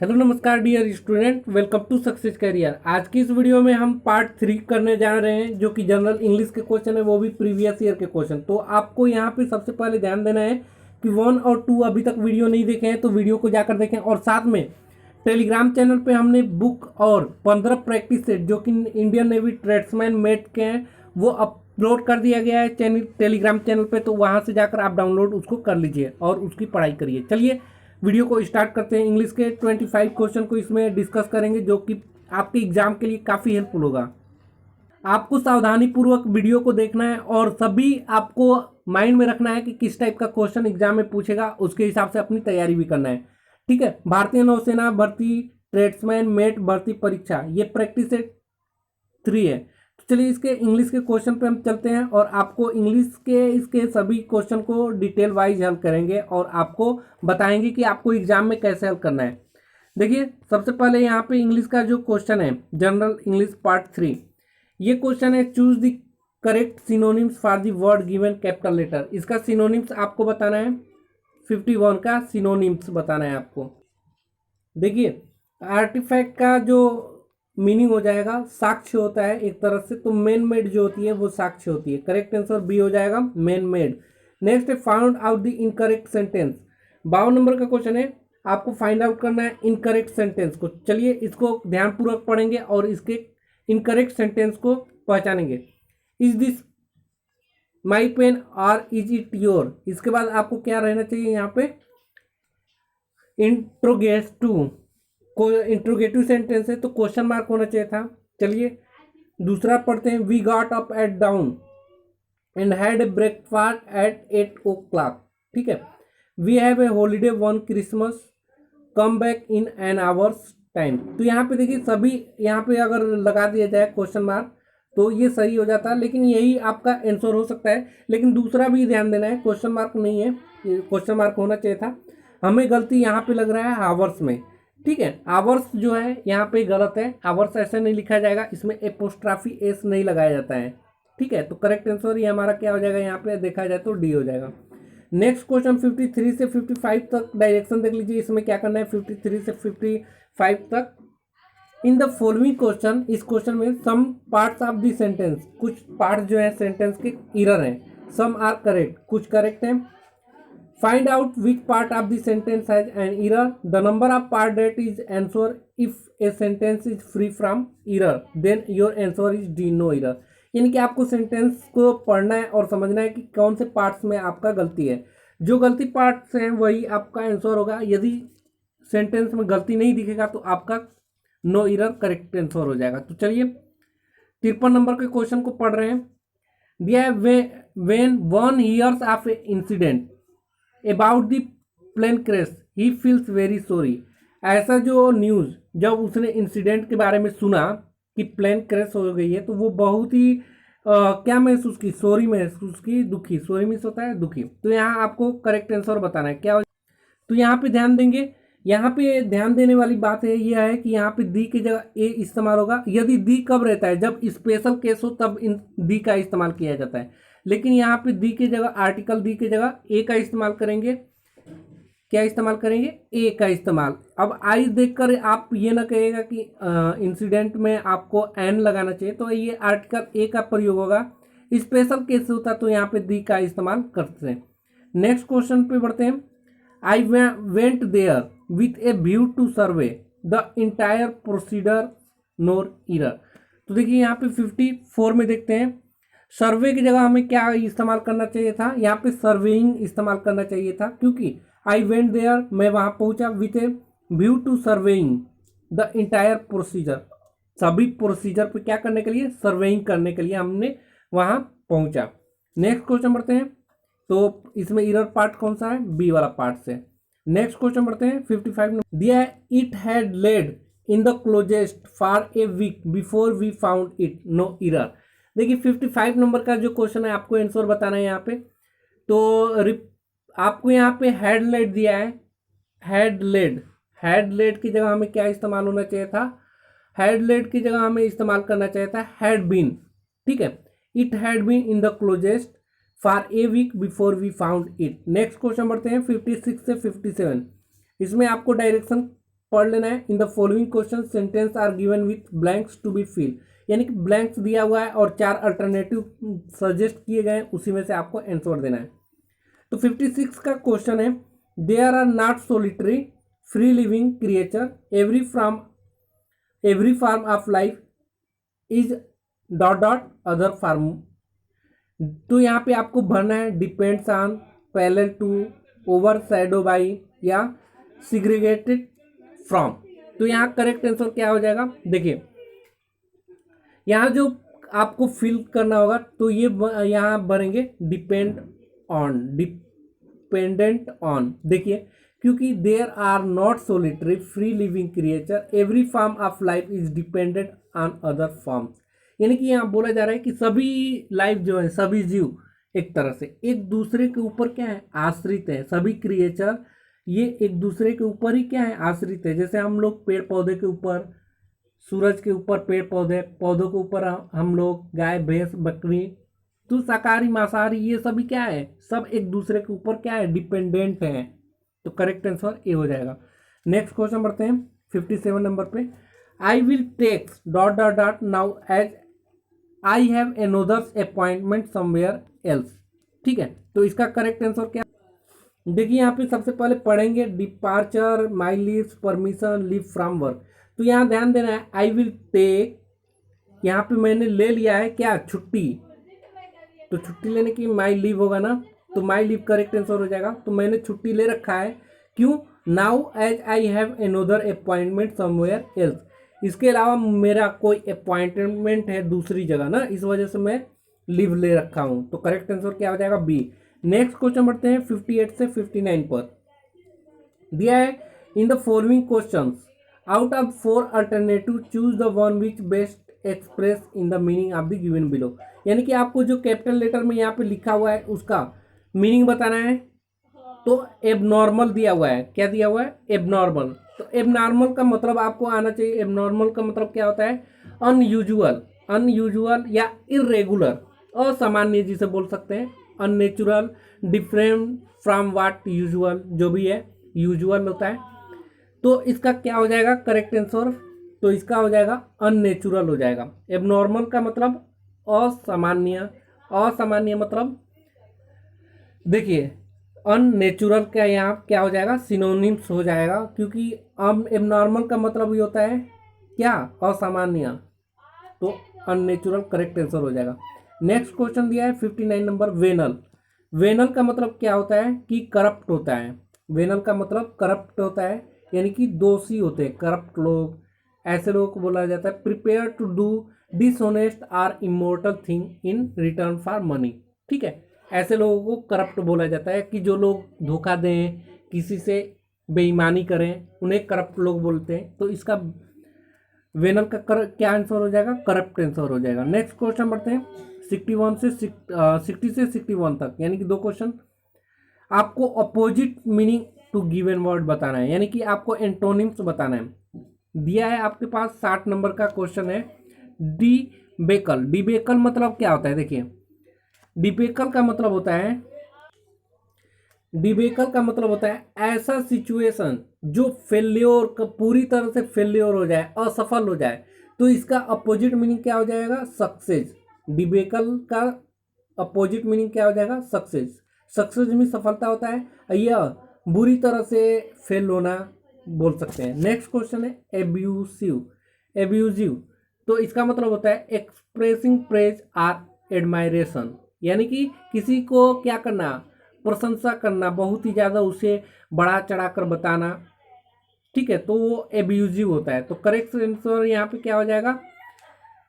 Hello नमस्कार dear student, welcome to success career. आज की इस वीडियो में हम पार्ट 3 करने जा रहे हैं, जो कि जनरल इंग्लिश के क्वेश्चन है, वो भी प्रीवियस ईयर के क्वेश्चन। तो आपको यहाँ पे सबसे पहले ध्यान देना है कि 1 और 2 अभी तक वीडियो नहीं देखे हैं तो वीडियो को जाकर देखें। और साथ में टेलीग्राम चैनल पे हमने बुक और 15 प्रैक्टिस सेट जो कि इंडियन नेवी ट्रेड्समैन मेट के हैं वो अपलोड कर दिया गया है टेलीग्राम चैनल पे। तो वहाँ से जाकर आप डाउनलोड उसको कर लीजिए और उसकी पढ़ाई करिए। चलिए वीडियो को स्टार्ट करते हैं। इंग्लिश के 25 क्वेश्चन को इसमें डिस्कस करेंगे, जो कि आपके एग्जाम के लिए काफ़ी हेल्पफुल होगा। आपको सावधानी पूर्वक वीडियो को देखना है और सभी आपको माइंड में रखना है कि किस टाइप का क्वेश्चन एग्जाम में पूछेगा, उसके हिसाब से अपनी तैयारी भी करना है। ठीक है। भारतीय नौसेना भर्ती ट्रेड्समैन मेट भर्ती परीक्षा, ये प्रैक्टिस सेट 3 है। तो चलिए इसके इंग्लिश के क्वेश्चन पे हम चलते हैं और आपको इंग्लिश के इसके सभी क्वेश्चन को डिटेल वाइज हल करेंगे और आपको बताएंगे कि आपको एग्जाम में कैसे हल करना है। देखिए सबसे पहले यहाँ पे इंग्लिश का जो क्वेश्चन है, जनरल इंग्लिश पार्ट 3, ये क्वेश्चन है choose the correct synonyms for the word given capital letter. इसका सिनोनिम्स आपको बताना है, 51 का सिनोनिम्स बताना है आपको। देखिए आर्टिफैक्ट का जो मीनिंग हो जाएगा, साक्ष्य होता है एक तरह से, तो मेन मेड जो होती है वो साक्ष्य होती है। करेक्ट आंसर बी हो जाएगा, मेन मेड। नेक्स्ट है found out the incorrect sentence. 52 number का क्वेश्चन है, आपको फाइंड आउट करना है इनकरेक्ट सेंटेंस को। चलिए इसको ध्यानपूर्वक पढ़ेंगे और इसके इनकरेक्ट सेंटेंस को पहचानेंगे। इज दिस माई पेन और इज इट योर। इसके बाद आपको क्या रहना चाहिए यहाँ पे, इंट्रोगेटिव को इंट्रोगेटिव सेंटेंस है तो क्वेश्चन मार्क होना चाहिए था। चलिए दूसरा पढ़ते हैं। We got up at dawn and had a breakfast at 8 o'clock। ठीक है। We have a holiday one Christmas come back in an hours time. तो यहाँ पे देखिए सभी यहाँ पे अगर लगा दिया जाए क्वेश्चन मार्क तो ये सही हो जाता है, लेकिन यही आपका आंसर हो सकता है। लेकिन दूसरा भी ध्यान देना है, क्वेश्चन मार्क नहीं है, क्वेश्चन मार्क होना चाहिए था। हमें गलती यहाँ पे लग रहा है आवर्स में। ठीक है, आवर्स जो है यहाँ पे गलत है, आवर्स ऐसे नहीं लिखा जाएगा, इसमें एपोस्ट्राफी एस नहीं लगाया जाता है। ठीक है, तो करेक्ट आंसर ये हमारा क्या हो जाएगा, यहाँ पे देखा जाए तो डी हो जाएगा। नेक्स्ट क्वेश्चन 53 से 55 तक डायरेक्शन देख लीजिए, इसमें क्या करना है 53 से 55 तक। इन द फॉलोइंग क्वेश्चन, इस क्वेश्चन में some parts of the sentence, कुछ पार्ट जो है सेंटेंस के इरर हैं। सम आर करेक्ट, कुछ करेक्ट हैं। Find out which part of the sentence has an error. The number of part that is answer if a sentence is free from error then your answer is D, no error. यानी कि आपको sentence को पढ़ना है और समझना है कि कौन से पार्ट्स में आपका गलती है। जो गलती पार्ट्स हैं वही आपका आंसर होगा। यदि सेंटेंस में गलती नहीं दिखेगा तो आपका नो इरर करेक्ट आंसर हो जाएगा। तो चलिए 53 नंबर के क्वेश्चन को पढ़ रहे हैं। दिया when one hears of a incident about the plane crash he feels very sorry. ऐसा जो न्यूज़ जब उसने इंसिडेंट के बारे में सुना कि प्लेन क्रैश हो गई है तो वो बहुत ही क्या महसूस की, सॉरी महसूस की, दुखी। सॉरी मीन्स होता है दुखी। तो यहाँ आपको करेक्ट आंसर बताना है क्या। तो यहाँ पे ध्यान देंगे, यहाँ पे ध्यान देने वाली बात है यह है कि यहाँ पे दी की जगह ए इस्तेमाल होगा। यदि दी कब रहता है, जब स्पेशल केस हो तब इन दी का इस्तेमाल किया जाता है। लेकिन यहाँ पे दी की जगह, आर्टिकल दी की जगह ए का इस्तेमाल करेंगे। क्या इस्तेमाल करेंगे, ए का इस्तेमाल। अब आई देखकर आप ये ना कहिएगा कि इंसिडेंट में आपको एन लगाना चाहिए, तो ये आर्टिकल ए का प्रयोग होगा। स्पेशल केस होता तो यहाँ पे दी का इस्तेमाल करते हैं। नेक्स्ट क्वेश्चन पे बढ़ते हैं। I went there with a view to survey the entire procedure no error. तो देखिए यहाँ पे 54 में देखते हैं, सर्वे की जगह हमें क्या इस्तेमाल करना चाहिए था, यहाँ पे सर्वेइंग इस्तेमाल करना चाहिए था, क्योंकि आई वेंट देयर मैं वहाँ पहुँचा, with a view to surveying the entire procedure. सभी प्रोसीजर पे क्या करने के लिए, सर्वेइंग करने के लिए हमने वहाँ पहुँचा। नेक्स्ट क्वेश्चन बढ़ते हैं। तो इसमें इरर पार्ट कौन सा है, बी वाला पार्ट से। नेक्स्ट क्वेश्चन बढ़ते हैं 55 में। दिया it had laid in the closest for a week before we found it, no error. देखिए 55 नंबर का जो क्वेश्चन है आपको आंसर बताना है यहाँ पे। तो आपको यहाँ पे हैड लेड दिया है, हैड लेड की जगह हमें क्या इस्तेमाल होना चाहिए था, हैड लेड की जगह हमें इस्तेमाल करना चाहिए था हैड बीन। ठीक है, it had been in the closest for a week before we found it. नेक्स्ट क्वेश्चन बढ़ते हैं 56 से 57। इसमें आपको डायरेक्शन पढ़ लेना है। In the following question sentence are given with blanks to be fill, यानी कि ब्लैंक्स दिया हुआ है और 4 अल्टरनेटिव सजेस्ट किए गए हैं, उसी में से आपको आंसर देना है। तो 56 का क्वेश्चन है, there are not solitary free living creature every form of life is dot dot other form. तो यहाँ पे आपको भरना है depends on, parallel to, overshadow by या सिग्रीगेटेड फ्रॉम। तो यहाँ करेक्ट आंसर क्या हो जाएगा, देखिए यहाँ जो आपको फिल करना होगा तो ये यहाँ भरेंगे डिपेंडेंट ऑन। देखिए क्योंकि there are not solitary free living creature every form of life is dependent on other forms, यानी कि यहाँ बोला जा रहा है कि सभी लाइफ जो है, सभी जीव एक तरह से एक दूसरे के ऊपर क्या है, आश्रित है। सभी क्रिएचर ये एक दूसरे के ऊपर ही क्या है, आश्रित है। जैसे हम लोग पेड़ पौधे के ऊपर, सूरज के ऊपर पेड़ पौधे, पौधों के ऊपर हम लोग, गाय भैंस बकरी, तो शाकाहारी मांसाहारी ये सभी क्या है, सब एक दूसरे के ऊपर क्या है, डिपेंडेंट है। तो करेक्ट आंसर ए हो जाएगा। नेक्स्ट क्वेश्चन बढ़ते हैं 57 नंबर पे। I will take dot dot dot now as I have another appointment somewhere else. ठीक है, तो इसका करेक्ट आंसर क्या, देखिए यहाँ पे सबसे पहले पढ़ेंगे departure, my leaves, permission, leave from work. तो यहाँ ध्यान देना है, आई विल टेक, यहाँ पे मैंने ले लिया है क्या, छुट्टी। तो छुट्टी लेने की माई लीव होगा ना, तो माई लीव करेक्ट आंसर हो जाएगा। तो मैंने छुट्टी ले रखा है, क्यों, now as I have another appointment somewhere else, इसके अलावा मेरा कोई अपॉइंटमेंट है दूसरी जगह ना, इस वजह से मैं लीव ले रखा हूँ। तो करेक्ट आंसर क्या हो जाएगा, बी। नेक्स्ट क्वेश्चन बढ़ते हैं 58 से 59 पर। दिया है, in the following questions out of 4 alternative choose the one which best express in the meaning of the given below, यानी कि आपको जो कैपिटल लेटर में यहाँ पे लिखा हुआ है उसका मीनिंग बताना है। तो एबनॉर्मल दिया हुआ है, क्या दिया हुआ है, एबनॉर्मल। तो एबनॉर्मल का मतलब आपको आना चाहिए, एबनॉर्मल का मतलब क्या होता है, अनयूजुअल या इरेगुलर, असामान्य जिसे बोल सकते हैं, unnatural, different from what usual, जो भी है यूजुअल होता है। तो इसका क्या हो जाएगा करेक्ट आंसर, तो इसका हो जाएगा अननेचुरल हो जाएगा। एबनॉर्मल का मतलब असामान्य, असामान्य मतलब देखिए अननेचुरल का यहाँ क्या हो जाएगा, सिनोनिम्स हो जाएगा, क्योंकि एबनॉर्मल का मतलब ये होता है क्या, असामान्य। तो अननेचुरल करेक्ट आंसर हो जाएगा। नेक्स्ट क्वेश्चन दिया है 59 नंबर, वेनल। वेनल का मतलब क्या होता है कि करप्ट होता है। वेनल का मतलब करप्ट होता है, यानी कि दोषी होते हैं, करप्ट लोग, ऐसे लोगों को बोला जाता है prepare to do dishonest or immortal thing in return for money. ठीक है, ऐसे लोगों को करप्ट बोला जाता है कि जो लोग धोखा दें, किसी से बेईमानी करें, उन्हें करप्ट लोग बोलते हैं। तो इसका वेनल का क्या आंसर हो जाएगा, करप्ट आंसर हो जाएगा। नेक्स्ट क्वेश्चन बढ़ते हैं 60 से 61 तक, यानी कि 2 क्वेश्चन। आपको opposite meaning to given word बताना है, यानी कि आपको एंटोनिम्स बताना है। दिया है आपके पास 60 नंबर का क्वेश्चन है, डिबेकल। डिबेकल मतलब क्या होता है, देखिए डिबेकल का मतलब होता है, डिबेकल का मतलब होता है ऐसा सिचुएशन जो फेल्योर, पूरी तरह से फेल्योर हो जाए, असफल हो जाए। तो इसका अपोजिट मीनिंग क्या हो जाएगा, सक्सेस। डिबेकल का अपोजिट मीनिंग क्या हो जाएगा, सक्सेस। सक्सेस में सफलता होता है, यह बुरी तरह से फेल होना बोल सकते हैं। नेक्स्ट क्वेश्चन है एब्यूसिव। एब्यूजिव तो इसका मतलब होता है एक्सप्रेसिंग प्रेज आर एडमायरेशन, यानी कि किसी को क्या करना, प्रशंसा करना, बहुत ही ज़्यादा उसे बढ़ा चढ़ा कर बताना। ठीक है, तो वो एब्यूजिव होता है। तो करेक्ट आंसर यहाँ पे क्या हो जाएगा,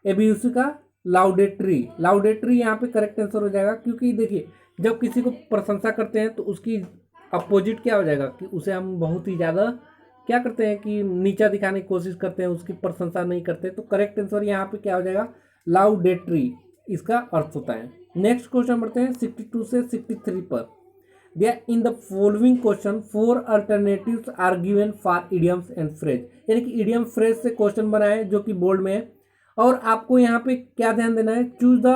एब्यूसिव का लाउडेटरी। लाउडेटरी यहाँ पे करेक्ट आंसर हो जाएगा, क्योंकि देखिए जब किसी को प्रशंसा करते हैं तो उसकी अपोजिट क्या हो जाएगा कि उसे हम बहुत ही ज़्यादा क्या करते हैं कि नीचा दिखाने की कोशिश करते हैं, उसकी प्रशंसा नहीं करते। तो करेक्ट आंसर यहाँ पे क्या हो जाएगा, लाउडेटरी, इसका अर्थ होता है। नेक्स्ट क्वेश्चन बढ़ते हैं 62 से 63 पर। दिया in the following question 4 alternatives are given for idioms and phrase, यानी कि इडियम फ्रेज से क्वेश्चन बना है जो कि बोल्ड में है। और आपको यहाँ पे क्या ध्यान देना है, choose the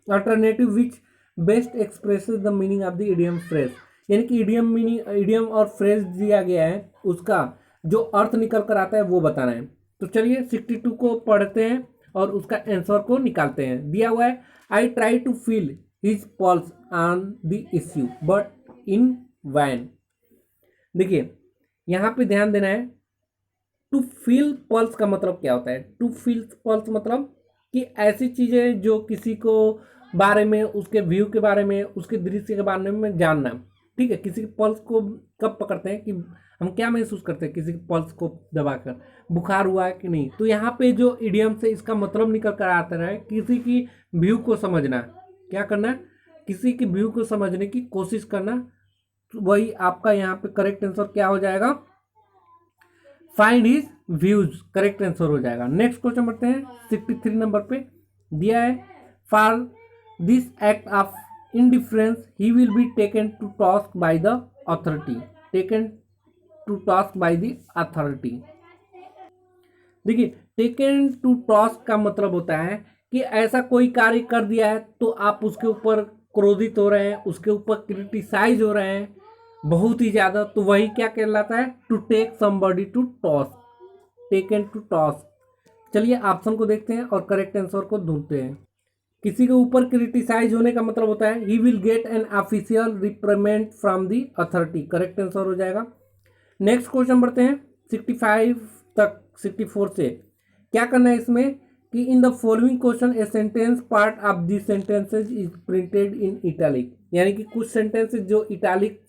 alternative which best expresses the meaning of the idiom phrase, यानी कि इडियम मीनिंग, इडियम और फ्रेज दिया गया है, उसका जो अर्थ निकल कर आता है वो बताना है। तो चलिए 62 को पढ़ते हैं और उसका आंसर को निकालते हैं। दिया हुआ है, I try to feel his pulse on the issue but in vain. देखिए यहाँ पे ध्यान देना है, टू फील पल्स का मतलब क्या होता है। टू फील पल्स मतलब कि ऐसी चीज़ें जो किसी को बारे में, उसके व्यू के बारे में, उसके दृश्य के बारे में जानना। ठीक है, किसी के पल्स को कब पकड़ते हैं कि हम क्या महसूस करते हैं किसी के पल्स को दबाकर, बुखार हुआ है कि नहीं। तो यहाँ पे जो इडियम से इसका मतलब निकल कर आता है किसी की व्यू को समझना। क्या करना, किसी की व्यू को समझने की कोशिश करना। तो वही आपका यहाँ पे करेक्ट आंसर क्या हो जाएगा, find his views, correct answer हो जाएगा। नेक्स्ट क्वेश्चन बढ़ते हैं 63 नंबर पे। दिया है, for this act of indifference he will be taken to task by the authority. Taken to task by the authority. देखिए टेकन टू टास्क का मतलब होता है कि ऐसा कोई कार्य कर दिया है तो आप उसके ऊपर क्रोधित हो रहे हैं, उसके ऊपर क्रिटिसाइज हो रहे हैं बहुत ही ज्यादा, तो वही क्या कहलाता है, to take somebody to task, taken to task. चलिए ऑप्शन को देखते हैं और करेक्ट आंसर को ढूंढते हैं। किसी के ऊपर क्रिटिसाइज होने का मतलब होता है he will get an official reprimand from the authority, correct answer हो जाएगा। नेक्स्ट क्वेश्चन बढ़ते हैं 65 तक, 64 से। क्या करना है इसमें कि इन the following question a sentence part of this sentences is printed in italic. यानी कि कुछ सेंटेंसेज जो इटैलिक,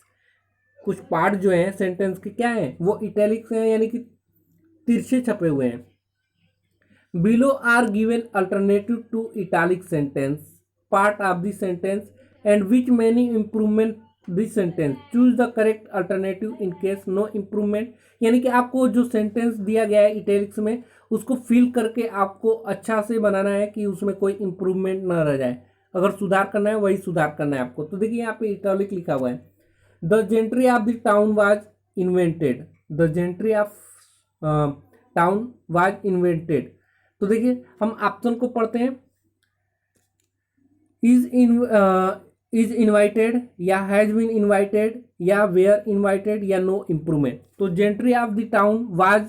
कुछ पार्ट जो हैं सेंटेंस के क्या हैं वो इटैलिक से हैं, यानी कि तिरछे छपे हुए हैं। Below are given alternative to italic sentence part of this sentence and which many improvement this sentence, choose the correct alternative in case no improvement. यानी कि आपको जो सेंटेंस दिया गया है इटैलिक्स में उसको फिल करके आपको अच्छा से बनाना है कि उसमें कोई इम्प्रूवमेंट ना रह जाए। अगर सुधार करना है वही सुधार करना है आपको। तो देखिए यहाँ पे इटैलिक लिखा हुआ है, the gentry of the town was invented, the gentry of town was invented. तो देखिए हम ऑप्शन को पढ़ते हैं, इज इन्वाइटेड या हैज बीन इन्वाइटेड या वेयर इन्वाइटेड या नो इम्प्रूवमेंट। तो gentry of the town was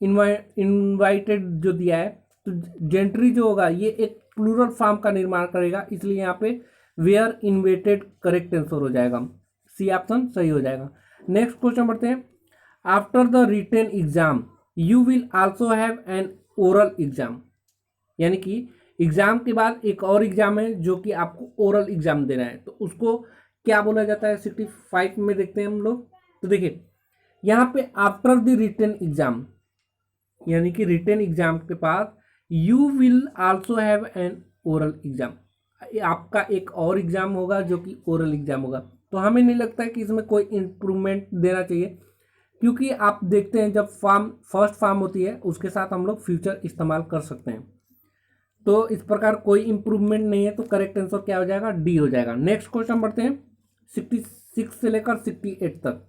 invited जो दिया है, तो जेंट्री जो होगा ये एक प्लूरल फॉर्म का निर्माण करेगा, इसलिए यहाँ पे वेयर इन्वाइटेड करेक्ट आंसर हो जाएगा, सी ऑप्शन सही हो जाएगा। नेक्स्ट क्वेश्चन बढ़ते हैं, after the written exam you will also have an oral exam. यानी कि एग्जाम के बाद एक और एग्जाम है जो कि आपको ओरल एग्जाम देना है, तो उसको क्या बोला जाता है 65 में देखते हैं हम लोग। तो देखिए यहाँ पे आफ्टर द रिटन एग्जाम, यानी कि रिटन एग्जाम के बाद you will also have an oral exam, आपका एक और एग्जाम होगा जो कि ओरल एग्जाम होगा। तो हमें नहीं लगता है कि इसमें कोई इम्प्रूवमेंट देना चाहिए, क्योंकि आप देखते हैं जब फॉर्म फर्स्ट फॉर्म होती है उसके साथ हम लोग फ्यूचर इस्तेमाल कर सकते हैं। तो इस प्रकार कोई इम्प्रूवमेंट नहीं है, तो करेक्ट आंसर क्या हो जाएगा, डी हो जाएगा। नेक्स्ट क्वेश्चन बढ़ते हैं 66 से लेकर 68 तक।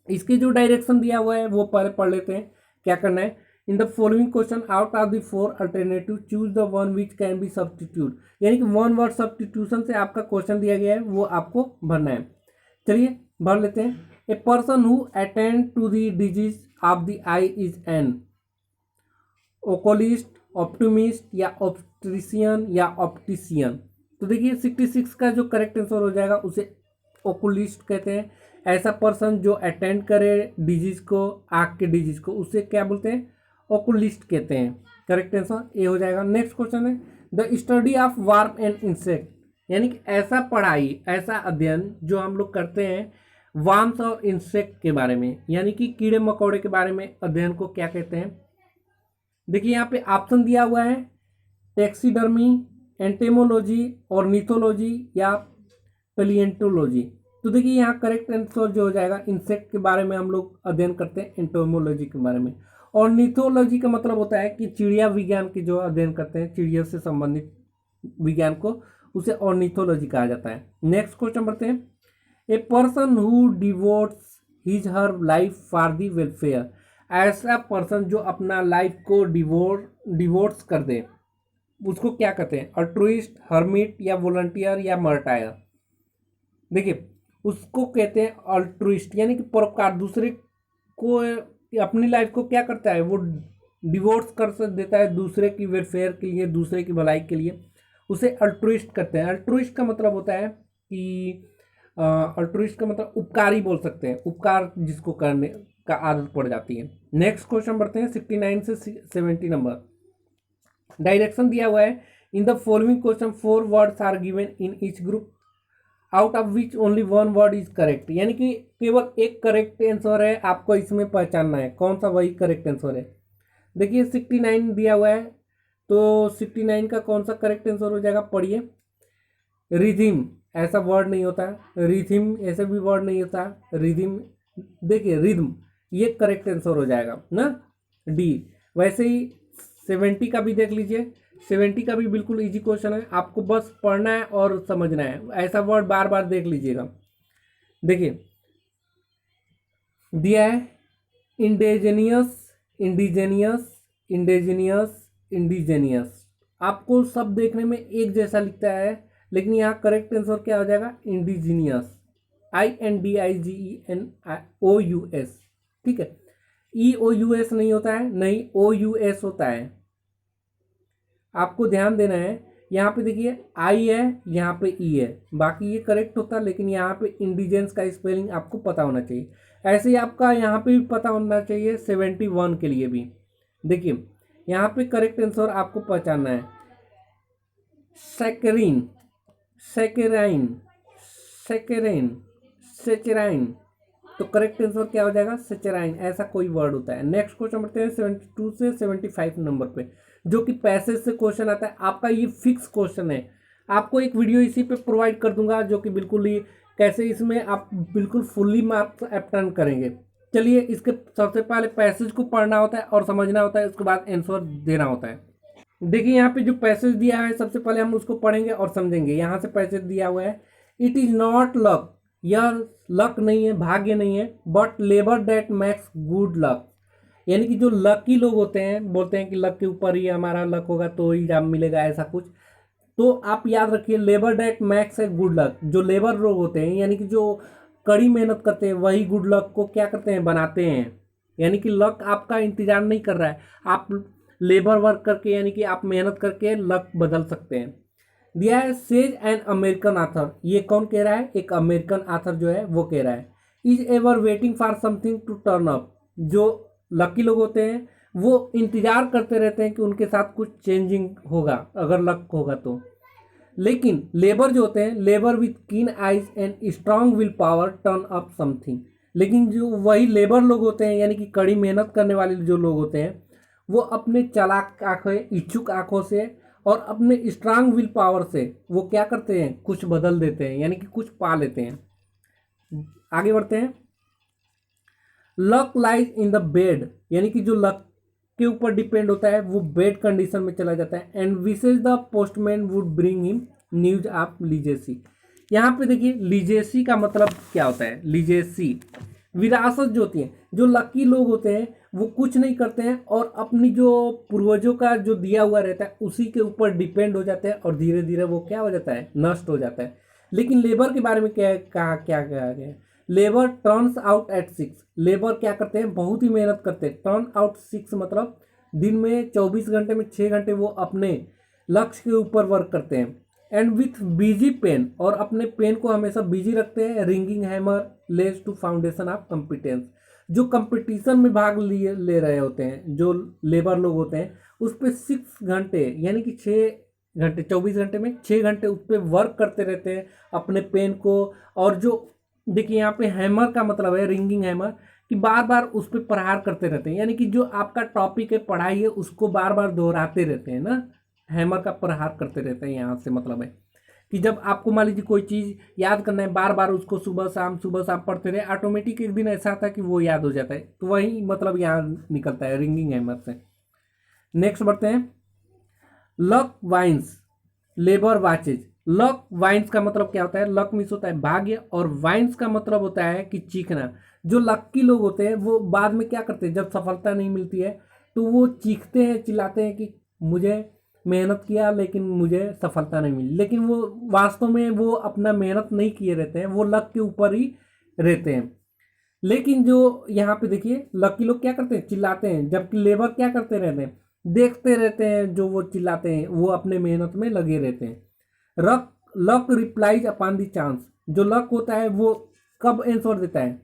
इसके जो डायरेक्शन दिया हुआ है वो पहले पढ़ लेते हैं। क्या करना है, in the following question out of the 4 alternative choose the one which can be substitute. यानी कि वन वर्ड सब्सटीट्यूशन से आपका क्वेश्चन दिया गया है वो आपको भरना है। चलिए भर लेते हैं। A person who attend to the disease of the eye is an oculist, optimist या ऑप्टिशियन या ऑप्टिशियन। तो देखिए 66 का जो करेक्ट आंसर हो जाएगा उसे ओकुलिस्ट कहते हैं। ऐसा पर्सन जो अटेंड करे डिजीज को, आँख के डिजीज को, उसे क्या बोलते हैं, ओकुलिस्ट कहते हैं। करेक्ट आंसर ए हो जाएगा। नेक्स्ट क्वेश्चन है the study of warm and insect. यानी कि ऐसा पढ़ाई, ऐसा अध्ययन जो हम लोग करते हैं वार्म्स और इंसेक्ट के बारे में, यानी कि कीड़े मकोड़े के बारे में अध्ययन को क्या कहते हैं। देखिए यहाँ पे ऑप्शन दिया हुआ है, टैक्सीडर्मी, एंटेमोलॉजी, ऑर्निथोलॉजी या पेलिएंटोलॉजी। तो देखिए यहाँ करेक्ट आंसर जो हो जाएगा, इंसेक्ट के बारे में हम लोग अध्ययन करते हैं, एंटेमोलॉजी के बारे में। ऑर्निथोलॉजी का मतलब होता है कि चिड़िया विज्ञान की जो अध्ययन करते हैं, चिड़िया से संबंधित विज्ञान को, उसे ऑर्निथोलॉजी कहा जाता है। नेक्स्ट क्वेश्चन बढ़ते हैं, a person who devotees his her life for the welfare. ऐसा पर्सन जो अपना लाइफ को डिवोट्स कर दे उसको क्या कहते हैं, अल्ट्रुइस्ट, हर्मिट या वॉलंटियर या मार्टायर। देखिए उसको कहते हैं अल्ट्रुइस्ट, यानी कि परोपकार, दूसरे को अपनी लाइफ को क्या करता है, वो डिवोर्स कर देता है दूसरे की वेलफेयर के लिए, दूसरे की भलाई के लिए, उसे अल्ट्रुइस्ट करते हैं। अल्ट्रुइस्ट का मतलब होता है कि अल्ट्रुइस्ट का मतलब उपकारी बोल सकते हैं, उपकार जिसको करने का आदत पड़ जाती है। नेक्स्ट क्वेश्चन बढ़ते हैं 69 से 70 नंबर। डायरेक्शन दिया हुआ है, in the following question 4 words are given in each group out of which only 1 word is correct, यानी कि केवल एक करेक्ट आंसर है, आपको इसमें पहचानना है कौन सा वही करेक्ट आंसर है। देखिए 69 दिया हुआ है, तो 69 का कौन सा करेक्ट आंसर हो जाएगा, पढ़िए। रिधिम ऐसा वर्ड नहीं होता, रिथिम ऐसे भी वर्ड नहीं होता, रिधिम, देखिए रिद्म, ये करेक्ट आंसर हो जाएगा ना, डी। वैसे ही 70 का भी देख लीजिए, 70 का भी बिल्कुल इजी क्वेश्चन है, आपको बस पढ़ना है और समझना है, ऐसा वर्ड बार बार देख लीजिएगा। देखिए दिया है इंडिजेनियस, इंडिजेनियस, इंडिजेनियस, इंडिजेनियस, आपको सब देखने में एक जैसा लिखता है, लेकिन यहाँ करेक्ट आंसर क्या हो जाएगा, इंडिजीनियस, INDIGENOUS, ठीक है। EOUS नहीं होता है, नहीं OUS होता है, आपको ध्यान देना है। यहाँ पे देखिए आई है, यहाँ पे ई है, बाकी ये करेक्ट होता है, लेकिन यहाँ पे इंडिजेंस का स्पेलिंग आपको पता होना चाहिए। ऐसे ही आपका यहाँ पे भी पता होना चाहिए 71 के लिए भी। देखिए यहाँ पे करेक्ट आंसर आपको पहचानना है, सेकेरिन, सेकेराइन, सेकेरेन, सेचेराइन, तो करेक्ट आंसर क्या हो जाएगा, सेचेराइन, ऐसा कोई वर्ड होता है। नेक्स्ट क्वेश्चन बढ़ते हैं 72 से 75 नंबर पे, जो कि पैसेज से क्वेश्चन आता है, आपका ये फिक्स क्वेश्चन है, आपको एक वीडियो इसी पे प्रोवाइड कर दूंगा, जो कि बिल्कुल ही कैसे इसमें आप बिल्कुल फुल्ली मार्क्स अटेम्प्ट करेंगे। चलिए इसके सबसे पहले पैसेज को पढ़ना होता है और समझना होता है, उसके बाद आंसर देना होता है। देखिए यहाँ पे जो पैसेज दिया है, सबसे पहले हम उसको पढ़ेंगे और समझेंगे। यहाँ से पैसेज दिया हुआ है, इट इज नॉट लक, यह लक नहीं है, भाग्य नहीं है, but labour that max good luck, यानी कि जो लकी लोग होते हैं, बोलते हैं कि लक के ऊपर ही हमारा लक होगा तो ही जॉब मिलेगा, ऐसा कुछ। तो आप याद रखिए, लेबर दैट मैक्स है गुड लक, जो लेबर लोग होते हैं यानी कि जो कड़ी मेहनत करते हैं, वही गुड लक को क्या करते हैं, बनाते हैं। यानी कि लक आपका इंतजार नहीं कर रहा है, आप लेबर वर्क करके यानी कि आप मेहनत करके लक बदल सकते हैं। दिया है सेज एन अमेरिकन आथर, ये कौन कह रहा है, एक अमेरिकन आथर जो है वो कह रहा है, is ever waiting for something to turn up, जो लकी लोग होते हैं वो इंतजार करते रहते हैं कि उनके साथ कुछ चेंजिंग होगा, अगर लक होगा तो। लेकिन लेबर जो होते हैं, लेबर विथ कीन eyes and strong will power turn up something, लेकिन जो वही लेबर लोग होते हैं यानी कि कड़ी मेहनत करने वाले जो लोग होते हैं, वो अपने चालाक आंखें, इच्छुक आंखों से और अपने स्ट्रांग विल पावर से वो क्या करते हैं, कुछ बदल देते हैं, यानी कि कुछ पा लेते हैं। आगे बढ़ते हैं। Luck lies in the bed, यानी कि जो लक के ऊपर डिपेंड होता है वो बेड कंडीशन में चला जाता है। And wishes the postman would bring him news of legacy, यहाँ पे देखिए लीजेसी का मतलब क्या होता है, लीजेसी विरासत जो होती है, जो लकी लोग होते हैं वो कुछ नहीं करते हैं और अपनी जो पूर्वजों का जो दिया हुआ रहता है उसी के ऊपर डिपेंड हो जाते हैं और धीरे धीरे वो क्या हो जाता है, नष्ट हो जाता है। लेकिन लेबर के बारे में क्या कहा गया है, labour turns out at 6, labour क्या करते हैं, बहुत ही मेहनत करते हैं। टर्न आउट 6 मतलब दिन में 24 घंटे में 6 घंटे वो अपने लक्ष्य के ऊपर वर्क करते हैं। एंड विथ बिजी पेन, और अपने पेन को हमेशा बिजी रखते हैं। Ringing hammer lays to foundation of competence, जो कंपटीशन में भाग ले रहे होते हैं जो लेबर लोग होते हैं, उस पर 6 घंटे यानी कि 6 घंटे 24 घंटे में 6 घंटे उस पर वर्क करते रहते हैं अपने पेन को। और जो देखिए यहाँ पे हैमर का मतलब है, रिंगिंग हैमर, कि बार बार उस पर प्रहार करते रहते हैं, यानी कि जो आपका टॉपिक है, पढ़ाई है, उसको बार बार दोहराते रहते हैं ना, हैमर का प्रहार करते रहते हैं। यहाँ से मतलब है कि जब आपको मान लीजिए कोई चीज़ याद करना है, बार बार उसको सुबह शाम पढ़ते रहे, ऑटोमेटिक एक दिन ऐसा आता है कि वो याद हो जाता है। तो वही मतलब यहाँ निकलता है रिंगिंग हैमर से। नेक्स्ट बढ़ते हैं। Luck wines, labour watches. Luck wines का मतलब क्या होता है, लक मीन्स होता है भाग्य, और वाइन्स का मतलब होता है कि चीखना। जो लक्की लोग होते हैं वो बाद में क्या करते हैं, जब सफलता नहीं मिलती है तो वो चीखते हैं, चिल्लाते हैं कि मुझे मेहनत किया लेकिन मुझे सफलता नहीं मिली, लेकिन वो वास्तव में वो अपना मेहनत नहीं किए रहते हैं, वो लक के ऊपर ही रहते हैं। लेकिन जो यहाँ पे देखिए लकी लोग क्या करते हैं, चिल्लाते हैं, जबकि लेबर क्या करते रहते हैं, देखते रहते हैं जो वो चिल्लाते हैं, वो अपने मेहनत में लगे रहते हैं। रक luck replies upon the chance, जो लक होता है वो कब आंसर देता है,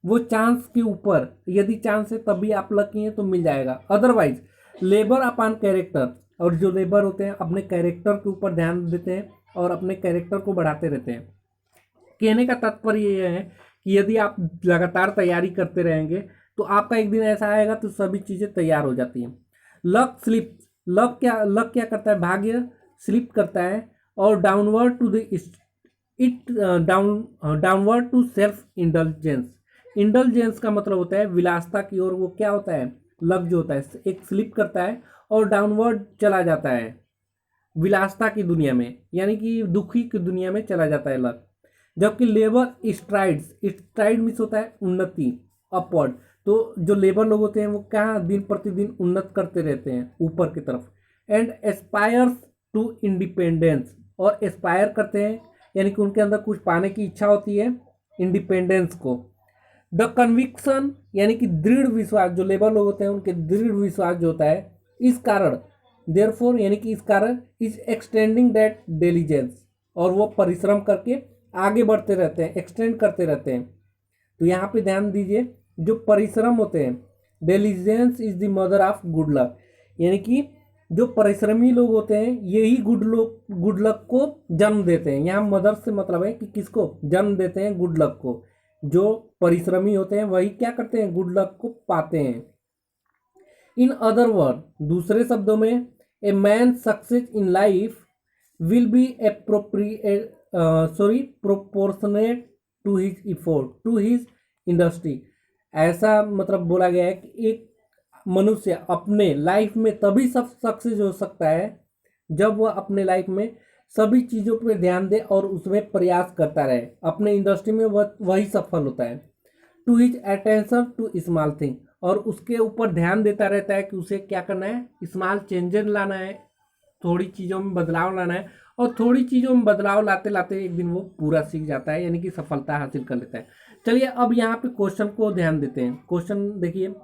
वो चांस के ऊपर, यदि चांस है तभी आप लकी हैं तो मिल जाएगा, अदरवाइज लेबर अपॉन कैरेक्टर, और जो लेबर होते हैं अपने कैरेक्टर के ऊपर ध्यान देते हैं और अपने कैरेक्टर को बढ़ाते रहते हैं। कहने का तात्पर्य ये है कि यदि आप लगातार तैयारी करते रहेंगे तो आपका एक दिन ऐसा आएगा तो सभी चीज़ें तैयार हो जाती हैं। लक स्लिप, लक क्या करता है, भाग्य स्लिप करता है और downward to the it downward to self indulgence. Indulgence का मतलब होता है विलासता की ओर, वो क्या होता है, लक जो होता है एक स्लिप करता है और डाउनवर्ड चला जाता है विलासता की दुनिया में, यानी कि दुखी की दुनिया में चला जाता है लक। जबकि लेबर स्ट्राइड मिस होता है उन्नति, अपवर्ड, तो जो लेबर लोग होते हैं वो क्या दिन प्रतिदिन उन्नत करते रहते हैं ऊपर की तरफ। एंड एस्पायर्स टू इंडिपेंडेंस, और एस्पायर करते हैं यानी कि उनके अंदर कुछ पाने की इच्छा होती है इंडिपेंडेंस को। द कन्विक्शन यानी कि दृढ़ विश्वास, जो लेबर लोग होते हैं उनके दृढ़ विश्वास जो होता है, इस कारण देयरफॉर यानी कि इस कारण इज एक्सटेंडिंग दैट डिलीजेंस, और वो परिश्रम करके आगे बढ़ते रहते हैं, एक्सटेंड करते रहते हैं। तो यहाँ पे ध्यान दीजिए, जो परिश्रम होते हैं, diligence is the mother of good luck, यानी कि जो परिश्रमी लोग होते हैं यही गुड लक को जन्म देते हैं। यहाँ मदर से मतलब है कि किसको जन्म देते हैं, गुड लक को। जो परिश्रमी होते हैं वही क्या करते हैं, गुड लक को पाते हैं। इन अदर वर्ड, दूसरे शब्दों में, a man success in life will be appropriate proportionate to his effort to his industry. ऐसा मतलब बोला गया है कि एक मनुष्य अपने लाइफ में तभी सब सक्सेस हो सकता है जब वह अपने लाइफ में सभी चीज़ों पर ध्यान दे और उसमें प्रयास करता रहे, अपने इंडस्ट्री में वह वही सफल होता है। To his attention to small thing, और उसके ऊपर ध्यान देता रहता है कि उसे क्या करना है, स्मॉल चेंजेस लाना है, थोड़ी चीज़ों में बदलाव लाना है, और थोड़ी चीज़ों में बदलाव लाते लाते एक दिन वो पूरा सीख जाता है, यानी कि सफलता हासिल कर लेता है। चलिए अब यहाँ पे क्वेश्चन को ध्यान देते हैं। क्वेश्चन देखिए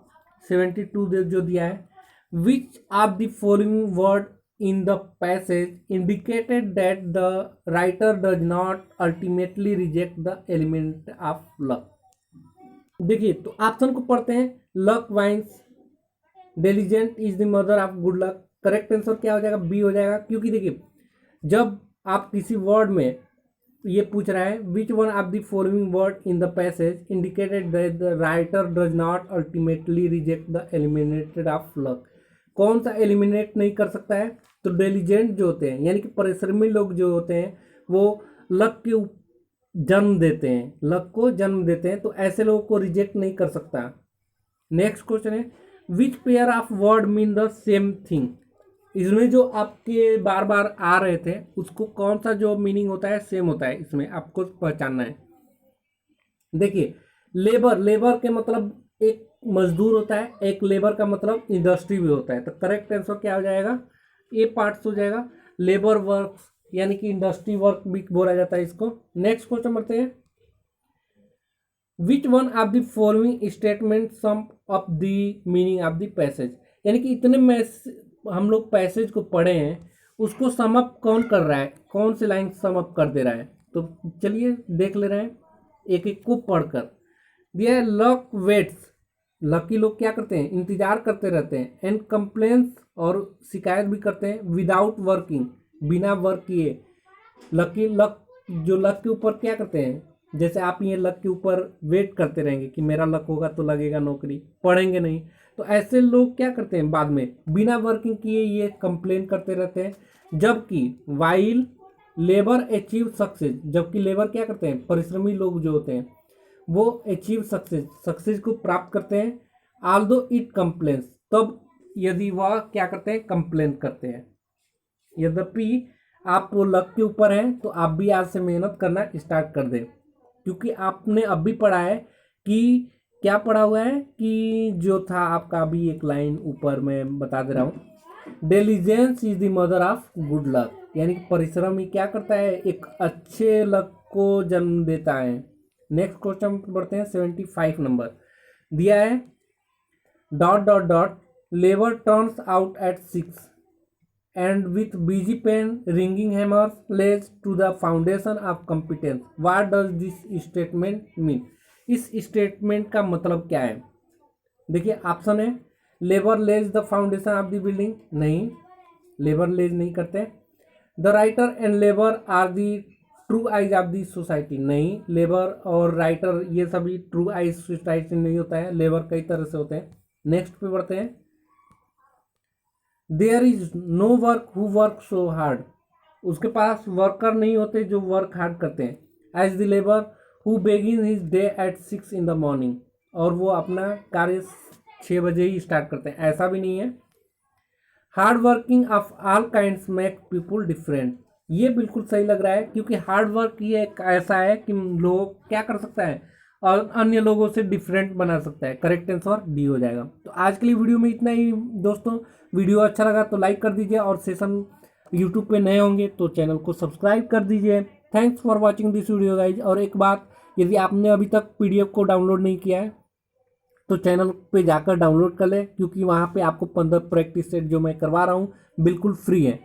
72 जो दिया है, which of the following word in the passage indicated that the writer does not ultimately reject the element of luck. देखिए तो ऑप्शन को पढ़ते हैं, luck whines, diligent is the mother of good luck. Correct answer क्या हो जाएगा, B हो जाएगा, क्योंकि देखिए जब आप किसी वर्ड में ये पूछ रहा है which one of the following word in the passage indicated that the writer does not ultimately reject the eliminated of luck, कौन सा एलिमिनेट नहीं कर सकता है, तो डिलीजेंट जो होते हैं यानी कि परिश्रमी लोग जो होते हैं वो लक के जन्म देते हैं, लक को जन्म देते हैं, तो ऐसे लोगों को रिजेक्ट नहीं कर सकता। नेक्स्ट क्वेश्चन है, which pair of word mean the same thing. इसमें जो आपके बार बार आ रहे थे उसको कौन सा जो मीनिंग होता है सेम होता है, इसमें आपको पहचानना है। देखिए लेबर के मतलब एक मजदूर होता है, एक लेबर का मतलब इंडस्ट्री भी होता है, तो करेक्ट आंसर क्या हो जाएगा, ए पार्ट हो जाएगा, लेबर वर्क यानी कि इंडस्ट्री वर्क भी बोला जाता है इसको। नेक्स्ट क्वेश्चन बढ़ते हैं, which one of the following statement sum up the meaning of the passage, यानी कि इतने में हम लोग पैसेज को पढ़े हैं उसको सम अप कौन कर रहा है, कौन सी लाइन सम अप कर दे रहा है, तो चलिए देख ले रहे हैं एक एक को पढ़कर। दिया है लक वेट्स, लकी लोग क्या करते हैं, इंतजार करते रहते हैं, एंड कंप्लेंस और शिकायत भी करते हैं, विदाउट वर्किंग, बिना वर्क किए। लकी लक जो लक के ऊपर क्या करते हैं, जैसे आप ये लक के ऊपर वेट करते रहेंगे कि मेरा लक होगा तो लगेगा नौकरी, पढ़ेंगे नहीं, तो ऐसे लोग क्या करते हैं बाद में बिना वर्किंग किए ये कंप्लेन करते रहते हैं। जबकि वाइल लेबर अचीव सक्सेस, जबकि लेबर क्या करते हैं, परिश्रमी लोग जो होते हैं वो अचीव सक्सेस को प्राप्त करते हैं, आल्दो इट कंप्लेन्स, तब यदि वह क्या करते हैं, कंप्लेन करते हैं। यद्यपि आप वो लक के ऊपर हैं तो आप भी आज से मेहनत करना स्टार्ट कर दें, क्योंकि आपने अभी पढ़ा है कि क्या पढ़ा हुआ है कि जो था आपका अभी एक लाइन ऊपर मैं बता दे रहा हूँ, diligence is the mother of good luck, यानी कि परिश्रम ही क्या करता है, एक अच्छे लक को जन्म देता है। नेक्स्ट क्वेश्चन बढ़ते हैं 75 नंबर। दिया है dot dot dot labour turns out at 6 and with busy pen ringing hammers lays to the foundation of competence. What does this statement mean? इस स्टेटमेंट का मतलब क्या है? देखिए ऑप्शन है labour lays the foundation of the building, नहीं, labour lays नहीं करते। The writer and labour are the true eyes of the society, नहीं, लेबर और राइटर ये सभी ट्रू आइज सोसाइटी नहीं होता है, लेबर कई तरह से होते हैं। नेक्स्ट पे बढ़ते हैं। There is no work who work so hard, उसके पास वर्कर नहीं होते जो वर्क हार्ड करते हैं। As the labour who begin his day at 6 in the morning, और वो अपना कार्य 6 बजे ही स्टार्ट करते हैं, ऐसा भी नहीं है। Hard working of all kinds make people different, ये बिल्कुल सही लग रहा है क्योंकि हार्ड वर्क ये एक ऐसा है कि लोग क्या कर सकता है और अन्य लोगों से डिफरेंट बना सकता है। करेक्ट आंसर डी हो जाएगा। तो आज के लिए वीडियो में इतना ही दोस्तों। वीडियो अच्छा लगा तो लाइक कर दीजिए और सेशन यूट्यूब पे नए होंगे तो चैनल को सब्सक्राइब कर दीजिए। Thanks for watching this video guys. और एक बात, यदि आपने अभी तक PDF को डाउनलोड नहीं किया है तो चैनल पे जाकर डाउनलोड कर ले, क्योंकि वहाँ पे आपको 15 प्रैक्टिस सेट जो मैं करवा रहा हूँ बिल्कुल फ्री है।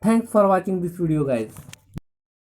Thanks for watching this video guys.